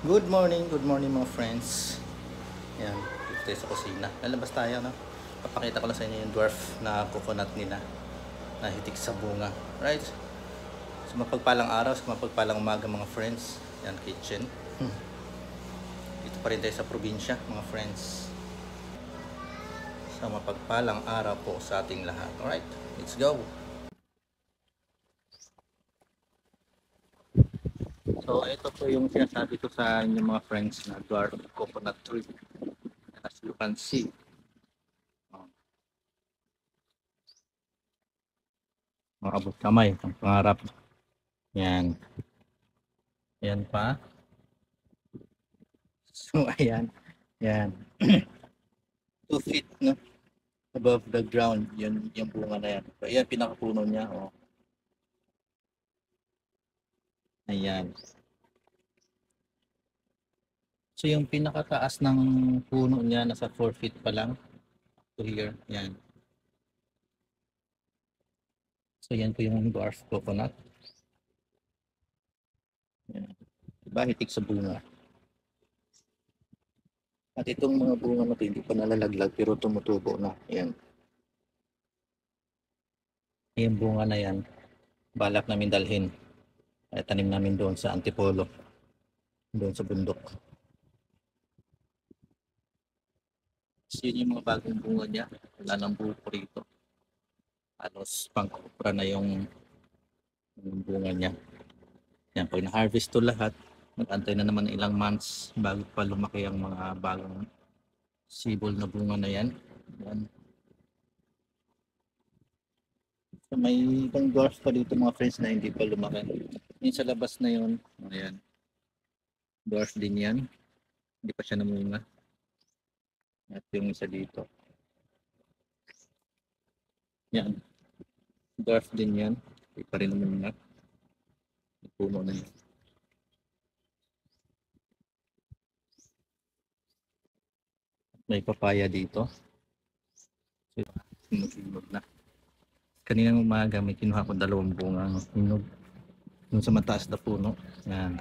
Good morning mga friends. Yan, dito tayo sa kusina. Lalabas tayo, no? Papakita ko lang sa inyo yung dwarf na coconut nila na hitik sa bunga. Right? So mapagpalang araw, sa mapagpalang umaga mga friends. Yan, kitchen. Dito pa rin tayo sa probinsya mga friends. Sa mapagpalang araw po sa ating lahat. Alright, let's go! So ito po yung sinasabi ko sa inyo mga friends na dwarf coconut tree. As you can see. Makabot kamay ang pangarap. Yan. Ayan pa. So ayan. Yan. 2 feet no above the ground. Yan yung bunga na yan. So ayan pinakapuno niya. Oh. Ayan. So yung pinakataas ng puno niya nasa 4 feet pa lang. To here. Yan. So yan po yung dwarf coconut. Yan. Diba hitik sa bunga. At itong mga bunga na ito, hindi pa nalalaglag pero tumutubo na. Ayan. Yung bunga na yan, balak namin dalhin. Ay tanim namin doon sa Antipolo. Doon sa bundok. So yun yung mga bagong bunga niya. Wala nang buko rito. Halos pang-kupra na yung bunga niya. Yan, pag na-harvest to lahat, mag-antay na naman ilang months bago pa lumaki ang mga bagong sibol na bunga na yan. Yan. So may ibang dwarf pa dito mga friends na hindi pa lumaki. Yung sa labas na yun, ayan. Dwarf din yan. Hindi pa siya namunga. At yung isa dito. Yan. Dwarf din yan. Hindi pa rin namunga. Puno na yun. May papaya dito. So, hinog na. Kaninang umaga may kinuha ko 2 bunga hinog. Yung sa mataas na puno. Yan.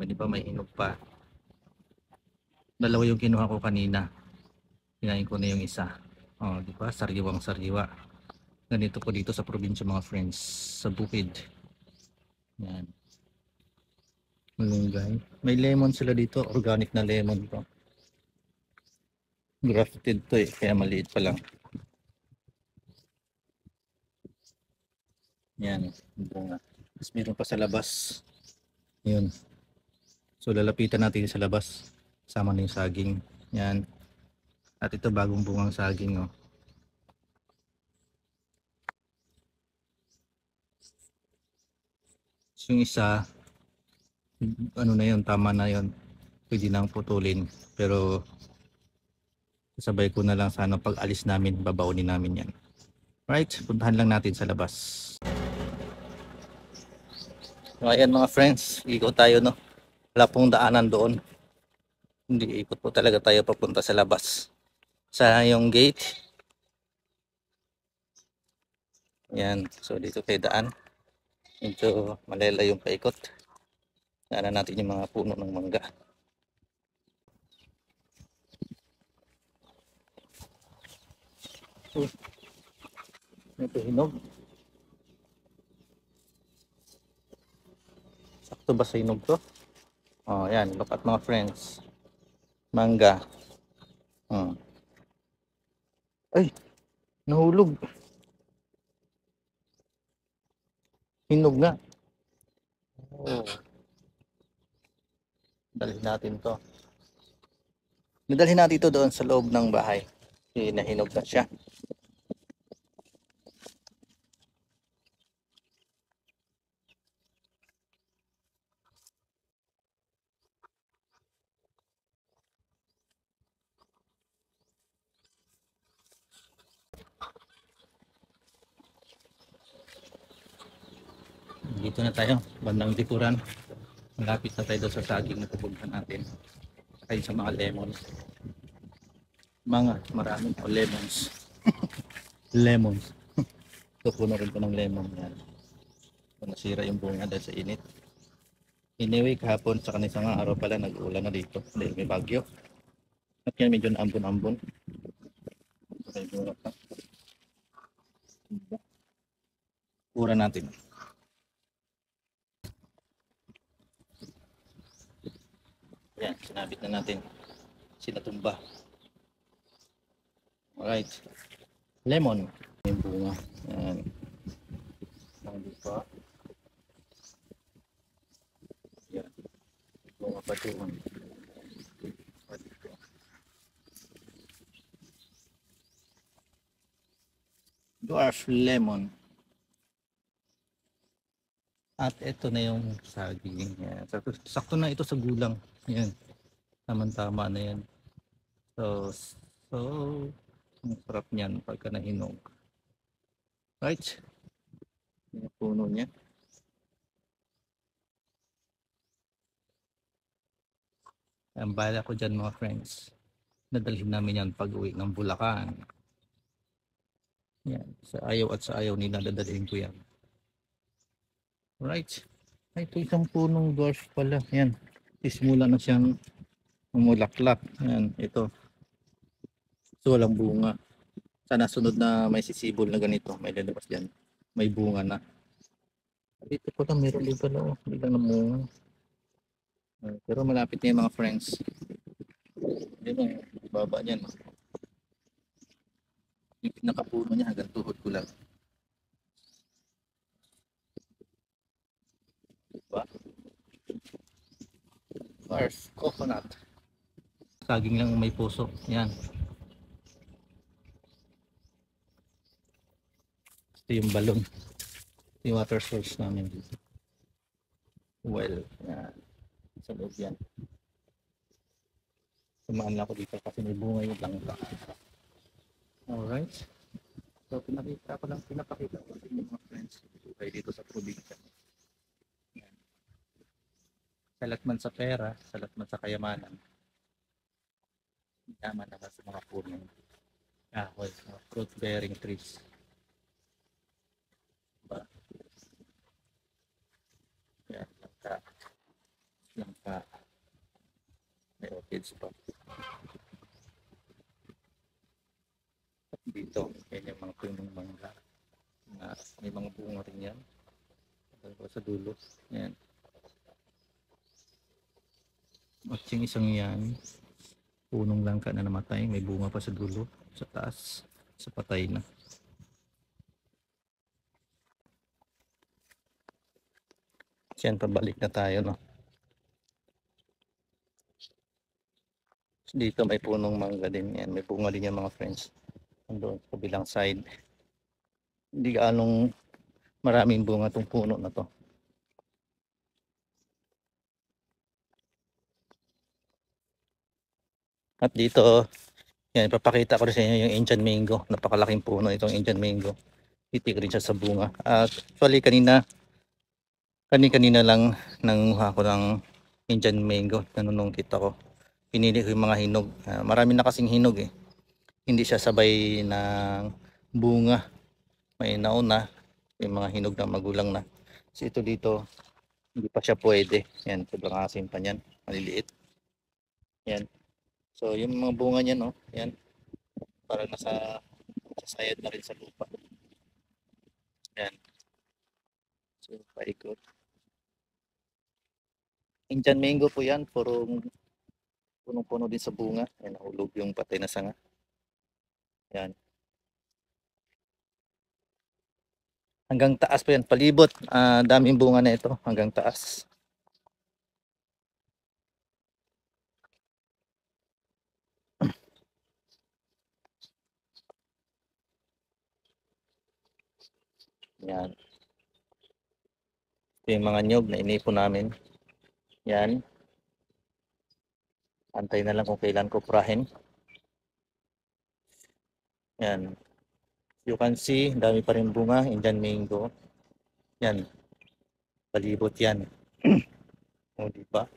Di ba may hinog pa? 2 yung kinuha ko kanina. Kinain ko na yung isa. Oh, di ba? Sariwang sariwa. Ganito po dito sa probinsya mga friends. Sa bukid. Yan. Malunggay. May lemon sila dito. Organic na lemon to. Grafted to eh. Kaya maliit pa lang. Yan. Bunga. Tapos meron pa sa labas. Yun. So lalapitan natin sa labas. Sama na yung saging. Yan. At ito bagong bungang saging. Oh. So, yung isa, ano na yun, tama na yun. Pwede nang putulin. Pero sabay ko na lang sana pag alis namin, babaunin namin yan. Right, puntahan lang natin sa labas. So, ayan mga friends, ikot tayo no. Wala pong daanan doon. Hindi ikot po talaga tayo papunta sa labas. Sa yung gate. Yan, so dito tayo daan. Medyo malela yung paikot. Daanan natin yung mga puno ng mangga. Ito hinog. Sakto ba sa hinog to? Oh, yan, look at mga friends. Mangga. Oh. Ay, nahulog. Hinog nga. Oh. Dalhin natin to. Nadalhin natin ito doon sa loob ng bahay. Nahinog na siya. Dito na tayo, bandang Likuran. Malapit na tayo doon sa saging na pupuntahan natin. Saka sa mga lemons. Maraming lemons. Lemons. Ito puno rin po ng lemon yan. So, nasira yung bunga dahil sa init. Anyway, kahapon sa kanisang araw pala nag-ulan na dito dahil may bagyo. At yan medyo naambon-ambon. May bunga pa. Pura natin. Yan, sinabit na natin. Sinatumba. Alright. Lemon. Yung bunga. Yan. Hindi pa. Yan. Bunga pa doon. Dwarf lemon. At ito na yung saging. Yan. Sakto na ito sa gulang. Yan. Tama-tama na yan. So, ang sarap niyan pagka nahinog. Right? Yung puno niya. Ang bala ko dyan mga friends. Nadalhin namin yan pag uwi ng Bulacan. Yan. Sa ayaw at sa ayaw nila dadalhin ko yan. Right. Ay, ito isang punong dwarf pala. Yan. Ismula na siyang umulaklak. Yan. Ito. So, walang bunga. Sana sunod na may sisibol na ganito. May lalabas dyan. May bunga na. Dito po lang. Meron din pala. Oh. Hindi lang namunga. Pero malapit na yung mga friends. Hindi mo. Baba niyan. Yung pinakapuno niya hanggang tuhod ko lang. Diba? Dwarf coconut. Saging lang may puso. Yan. Ito yung balon. Ito yung water source namin dito. Well, yan. Sa loob yan. Tumaan lang ako dito kasi may bunga yung langka. Alright. So pinapakita ko sa mga friends dito sa probinsya. Yan. Salat man sa pera, salat man sa kayamanan. Yaman naman sa mga punong kahoy, fruit bearing trees. Diba? Yan, langka. May orchids pa. At dito, yan yung mga punong mangga. May mga bunga rin yan. Sa dulo. Yan. At yung isang yan, punong langka na namatay. May bunga pa sa dulo. Sa taas. Sa patay na. Yan, pabalik na tayo, no? Dito may punong mangga din. Yan, may bunga din yung mga friends. Doon sa kabilang side. Hindi gaanong maraming bunga itong puno na to. At dito, yan, ipapakita ko rin sa inyo yung Indian mango. Napakalaking puno itong Indian mango. Itik rin siya sa bunga. At actually kanina lang nanguha ko ng Indian mango. Nanunungkit ako. Pinili ko yung mga hinog. Marami na kasing hinog eh. Hindi siya sabay ng bunga. May nauna. Yung mga hinog na magulang na. So ito dito, hindi pa siya pwede. Yan, sobrang asim pa niyan. Maliliit. Yan. So yung mga bunga niya, no, yan. Parang nasa sayad na rin sa lupa. Yan. So paikot. Indian mango po yan. Punong-puno din sa bunga. Yan, nahulog yung patay na sanga. Yan. Hanggang taas po yan. Palibot. Daming bunga na ito. Hanggang taas. Yan. Ito yung mga nyog na inipon namin. Yan. Antay na lang kung kailan ko purahin. Yan. You can see, dami pa rin bunga. Indian mango. Yan. Palibot yan. O, diba?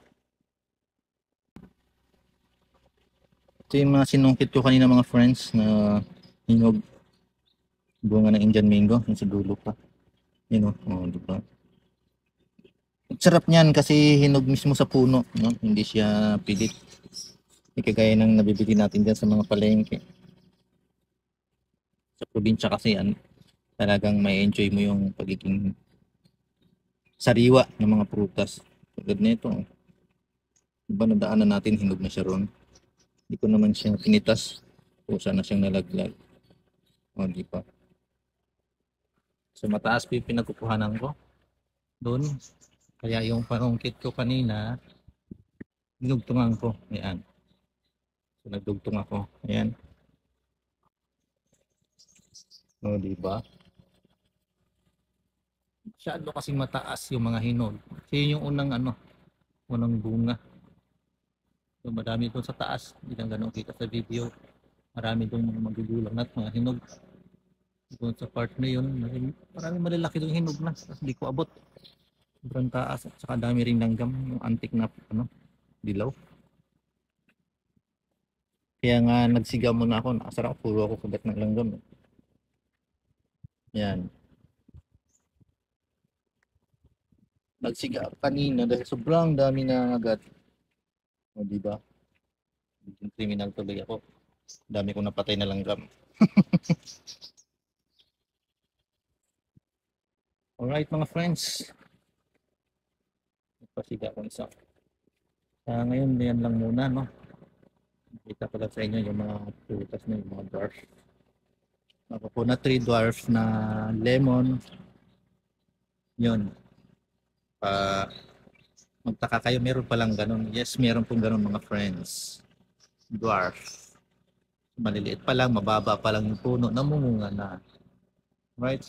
Ito yung mga sinungkit ko kanina mga friends na hinog bunga ng Indian mango. Yung sa dulo pa. Yun o. O, diba? Sarap niyan kasi hinog mismo sa puno, no? Hindi siya pilit. Hindi kagaya ng nabibili natin dyan sa mga palengke. Sa probinsya kasi yan, talagang may enjoy mo yung pagiging sariwa ng mga prutas. Tulad nito, diba nadaanan natin, hinog na siya ron. Hindi ko naman siya tinitas. Pusa na siyang nalaglag. O, di ba? So, mataas pa yung pinagkukuhanan ko. Doon. Kaya yung panungkit ko kanina, dinugtungan ko. Ayan. So, nagdugtong ako. Ayan. O, di ba? Masyado kasing mataas yung mga hinog. Kasi yung unang bunga. So, madami doon sa taas. Hindi lang ganun kita sa video. Marami doon mga magugulang at mga hinog. Doon sa part na yun, marami malalaki doon hinog na. Hindi ko abot. Sobrang taas. At saka dami rin langgam. Yung antik na dilaw. Kaya nga nagsigaw muna ako. Nakasarap. Puro ako kagat ng langgam. Yan. Nagsigaw kanina dahil sobrang dami na agad. O, diba? Yung criminal tuloy ako. Dami kong napatay na langgam. Alright mga friends. Pasiga ko isa. Ngayon yan lang muna, no? Kita ko lang sa inyo yung mga prutas na yung mga dwarf. Coconut tree dwarf na lemon. Yun. Magtaka kayo, meron palang ganun. Yes, meron pong ganun mga friends. Dwarf. Maliliit pa lang, mababa pa lang yung puno, namumunga na. Right?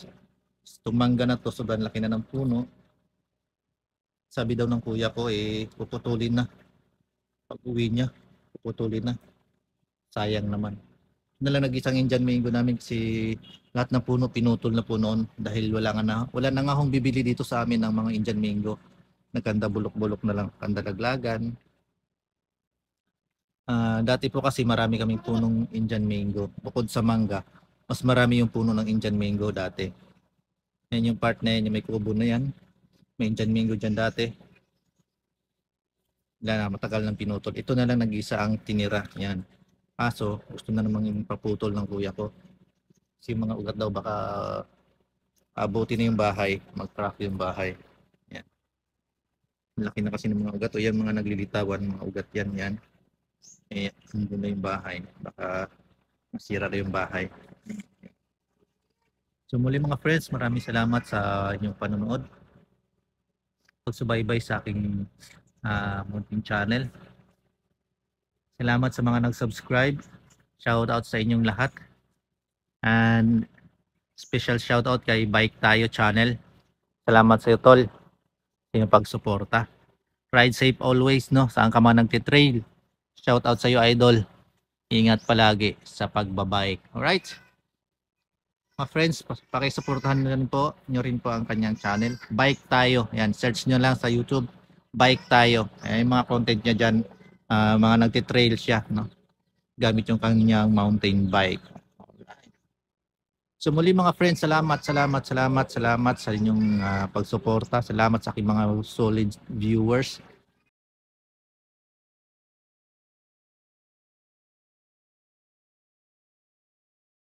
Tumangga na to, sobrang laki na ng puno. Sabi daw ng kuya ko, puputulin na. Pag uwi niya, puputulin na. Sayang naman. Nalang nag-isang Indian mango namin kasi lahat ng puno pinutol na po noon dahil wala na nga akong bibili dito sa amin ng mga Indian mango. Nagkanda bulok-bulok na lang, kandalaglagan. Dati po kasi marami kaming punong Indian mango. Bukod sa mangga, mas marami yung puno ng Indian mango dati. Yan yung part na yan, yung may kubo na yan. May Indian mango dyan dati. Wala na, matagal nang pinutol. Ito na lang nag-isa ang tinira. Yan. Kaso, gusto na namang yung paputol ng kuya ko. Kasi yung mga ugat daw baka abutin na yung bahay. Mag-crack yung bahay. Yan. Laki na kasi ng mga ugat. O yan, mga naglilitawan, mga ugat yan. Yan. Hindi na yung bahay. Baka masira na yung bahay. So muli mga friends, maraming salamat sa inyong panonood. Pagsubaybay sa aking munting channel. Salamat sa mga nag-subscribe. Shout out sa inyong lahat. And special shout out kay Bike Tayo channel. Salamat sa iyo tol sa inyong pagsuporta. Ride safe always, no? Saan ka man nagtitrail. Shout out sa iyo idol. Ingat palagi sa pagbabike. Alright? Mga friends, pakisuportahan nyo rin po ang kanyang channel. Bike Tayo. Yan, search nyo lang sa YouTube. Bike Tayo. Yung mga content niya dyan, mga nagtitrail siya, no? Gamit yung kanyang mountain bike. So muli mga friends, salamat sa inyong pagsuporta. Salamat sa aking mga solid viewers.